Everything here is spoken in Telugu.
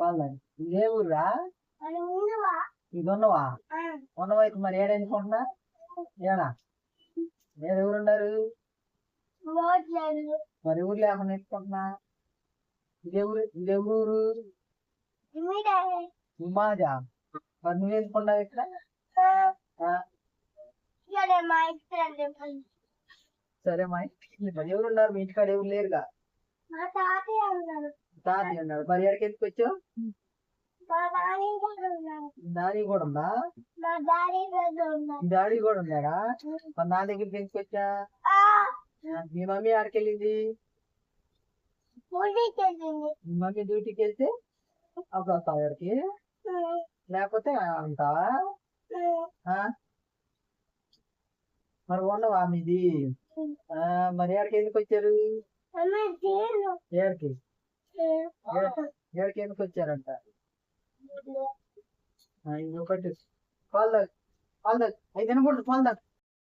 పాలు ఇదే ఊర్రా ఇది ఉన్నవా ఉన్నవైపు మరి ఏడనుకుంటున్నా ఏడా నేను ఎవరున్నారు మరి ఊరు లేకుండా ఎత్తుకుంటున్నా ఇదే ఊరు మాదా మరి నువ్వు ఎందుకున్నావు ఇక్కడ సరే మా ఇంటికి మరి ఎవరున్నారు మీ ఇంటికాడ ఎవరు లేరుగా తాతయ్య ఉన్నాడు మరి ఎక్కడికి ఎందుకు వచ్చావు డాడీ కూడా ఉందా డాడీ కూడా ఉన్నాడా మరి నా దగ్గరికి ఎందుకు వచ్చా మీ మమ్మీ ఆడికి వెళ్ళింది మీ మమ్మీ డ్యూటీకి వెళ్తే అప్పుడు వస్తావు ఎక్కడికి లేకపోతే ఉంటావా మరి ఉండవా మీది మరి ఎక్కడికి ఎందుకు వచ్చారు ఏడికి ఏడికి ఎందుకు వచ్చారంట ఇంకొకటి పాలు తాగు 5 తినకూడదు పాలు తాగు